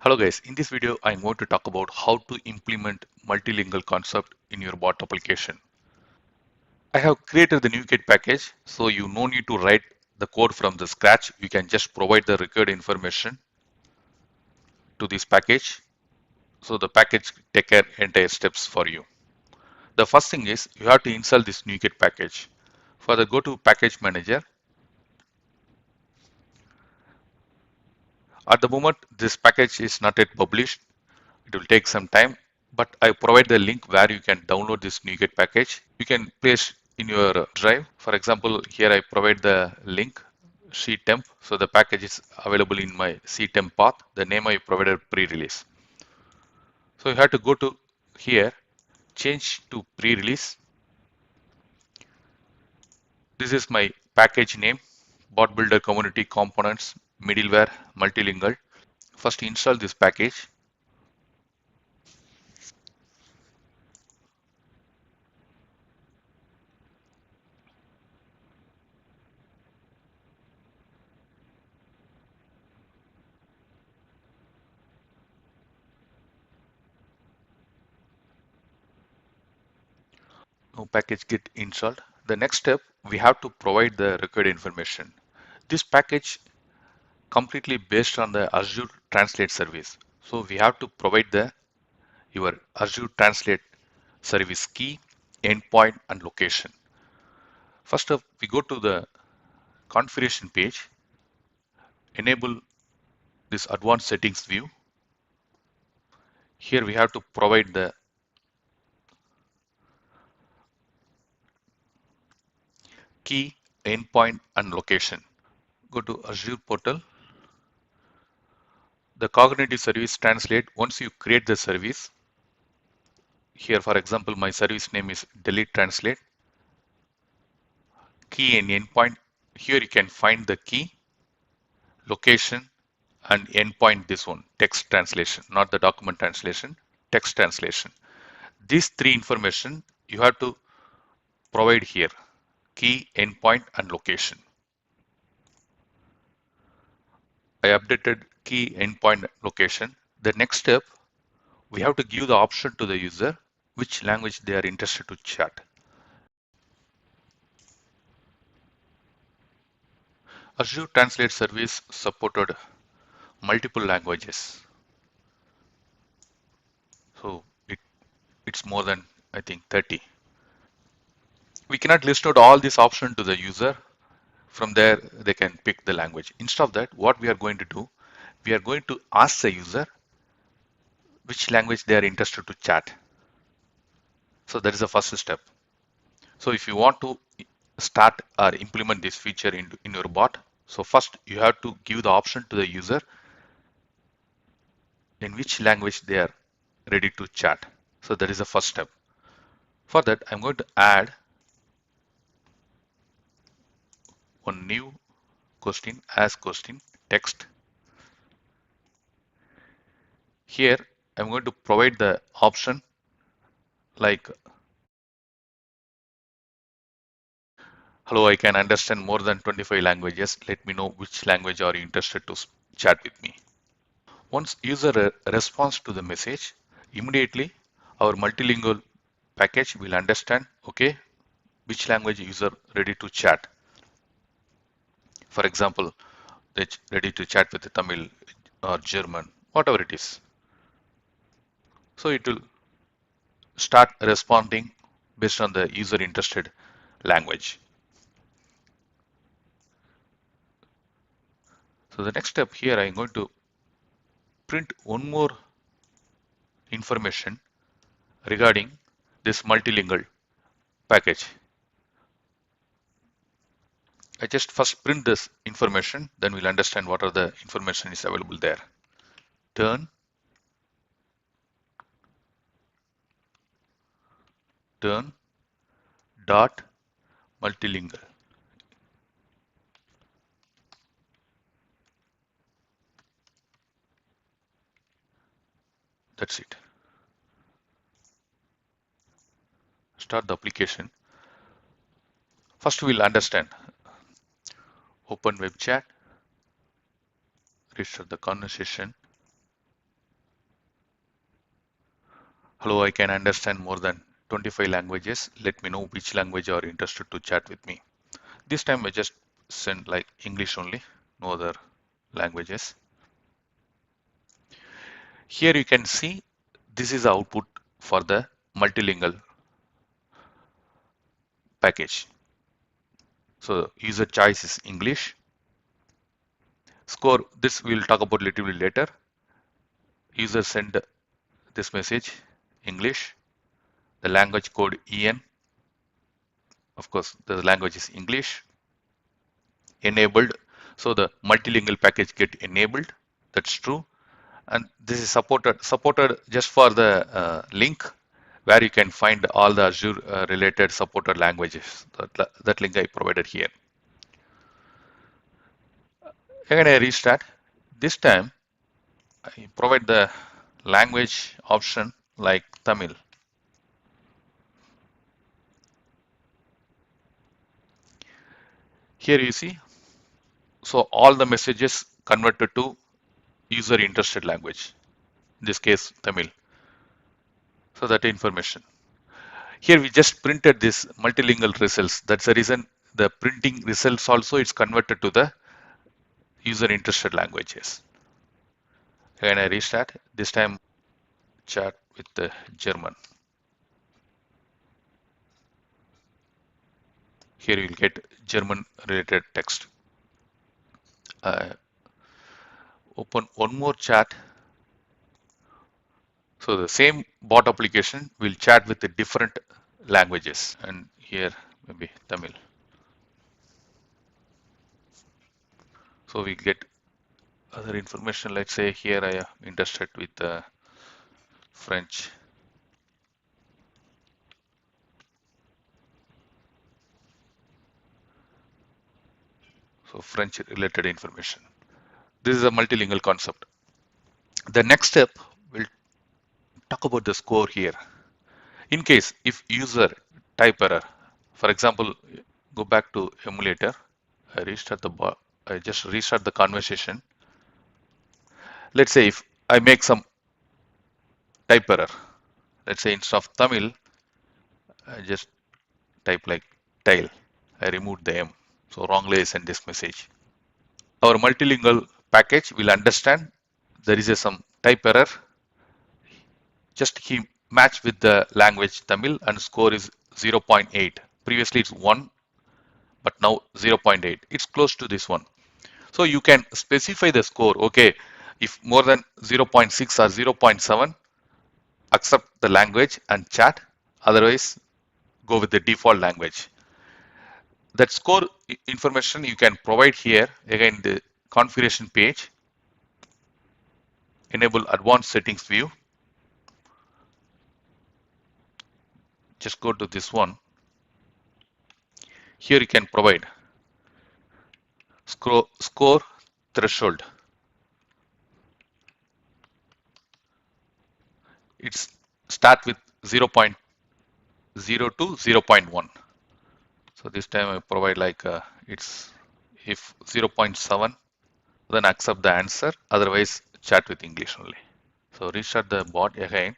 Hello guys, in this video I'm going to talk about how to implement multilingual concept in your bot application. I have created the nuget package, so you no need to write the code from the scratch. You can just provide the required information to this package. So the package take care entire steps for you. The first thing is you have to install this nuget package. For the go to package manager, at the moment this package is not yet published. It will take some time, but I provide the link where you can download this NuGet package. You can place in your drive. For example, here I provide the link ctemp. So the package is available in my ctemp path. The name I provided pre-release. So you have to go to here, change to pre-release. This is my package name, bot builder community components, middleware, multilingual. First install this package. Now package get installed. The next step, we have to provide the required information. This package completely based on the Azure Translate service. So we have to provide the your Azure Translate service key, endpoint, and location. First up, we go to the configuration page, enable this advanced settings view. Here we have to provide the key, endpoint, and location. Go to Azure portal. The cognitive service translate. Once you create the service, here for example, my service name is delete translate. Key and endpoint. Here you can find the key, location, and endpoint. This one, text translation, not the document translation, text translation. These three information you have to provide here: key, endpoint, and location. I updated key, endpoint, location. The next step, we have to give the option to the user which language they are interested to chat. Azure Translate service supported multiple languages. So it's more than, I think, 30. We cannot list out all these options to the user. From there, they can pick the language. Instead of that, what we are going to do, we are going to ask the user which language they are interested to chat. So that is the first step. So if you want to start or implement this feature in your bot, so first you have to give the option to the user in which language they are ready to chat. So that is the first step. For that, I'm going to add one new question as question text. Here, I'm going to provide the option like, hello, I can understand more than 25 languages. Let me know which language are you interested to chat with me. Once user responds to the message, immediately our multilingual package will understand, okay, which language user ready to chat. For example, they ready to chat with the Tamil or German, whatever it is. So it will start responding based on the user interested language. So the next step here, I'm going to print one more information regarding this multilingual package. I just first print this information, then we'll understand what are the information is available there. Turn dot multilingual. That's it. Start the application. First we'll understand. Open web chat, restart the conversation. Hello, I can understand more than 25 languages. Let me know which language are interested to chat with me. This time I just send like English only, no other languages. Here you can see this is the output for the multilingual package. So user choice is English. Score, this we'll talk about little bit later. User send this message, English. The language code EN. Of course, the language is English. Enabled. So the multilingual package get enabled. That's true. And this is supported just for the link where you can find all the Azure related supported languages. That link I provided here. Again, I restart. This time I provide the language option like Tamil. Here you see, so all the messages converted to user interested language, in this case Tamil. So that information. Here we just printed this multilingual results. That's the reason the printing results also it's converted to the user interested languages. Again I restart. This time chat with the German. Here you will get German related text. Open one more chat. So the same bot application will chat with the different languages. And here maybe Tamil. So we get other information. Let's say here I am interested with French. So French related information. This is a multilingual concept. The next step, we'll talk about the score here. In case if user type error, for example, go back to emulator, I just restart the conversation. Let's say if I make some type error, let's say instead of Tamil, I just type like tail. I removed the M. So wrongly I send this message. Our multilingual package will understand there is some type error. Just he match with the language Tamil and score is 0.8. Previously it's 1, but now 0.8. It's close to this one. So you can specify the score. Okay, if more than 0.6 or 0.7, accept the language and chat. Otherwise, go with the default language. That score information you can provide here. Again, the configuration page, enable advanced settings view. Just go to this one. Here you can provide score threshold. It's start with 0.0 to 0.1. So this time I provide like it's if 0.7, then accept the answer. Otherwise, chat with English only. So restart the bot again.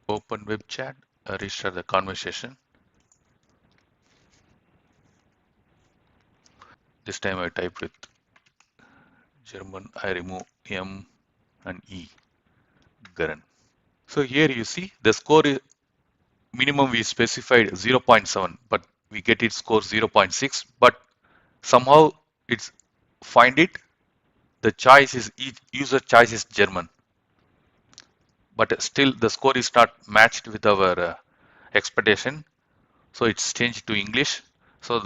Open web chat. Restart the conversation. This time I type with German. I remove M and E. Garen. So here you see the score is minimum we specified 0.7, but we get it score 0.6. But somehow it's find it. The choice is each user choice is German, but still the score is not matched with our expectation. So it's changed to English. So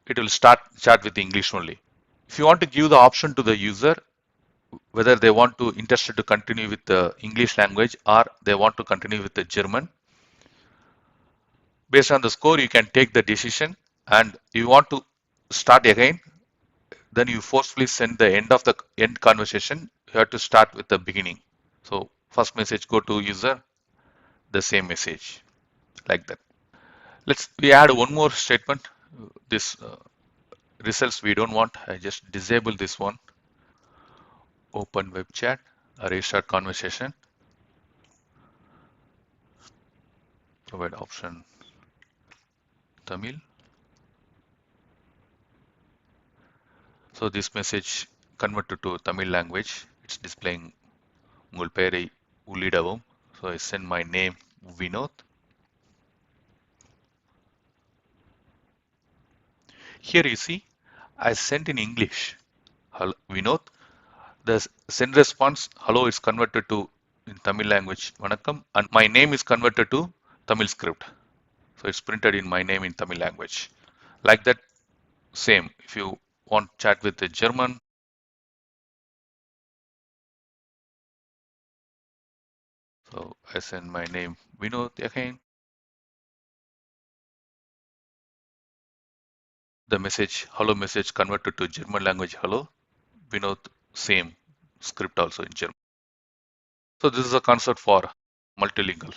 it will start chat with English only. If you want to give the option to the user whether they want to interested to continue with the English language or they want to continue with the German, based on the score you can take the decision. And you want to start again, then you forcefully send the end of the end conversation. You have to start with the beginning. So first message go to user, the same message like that. We add one more statement. This results we don't want. I just disable this one. Open web chat, restart conversation. provide option Tamil. So this message converted to Tamil language. It's displaying உங்கள் பெயரை உள்ளிடவும். So I send my name Vinod. Here you see, I sent in English. Hello, Vinod. The send response, hello, is converted to in Tamil language, Vanakkam, and my name is converted to Tamil script. So it's printed in my name in Tamil language. Like that, same. If you want chat with a German, so I send my name Vinod again. The message, hello message converted to German language, hello. Vinod, same script also in German. So this is a concept for multilingual.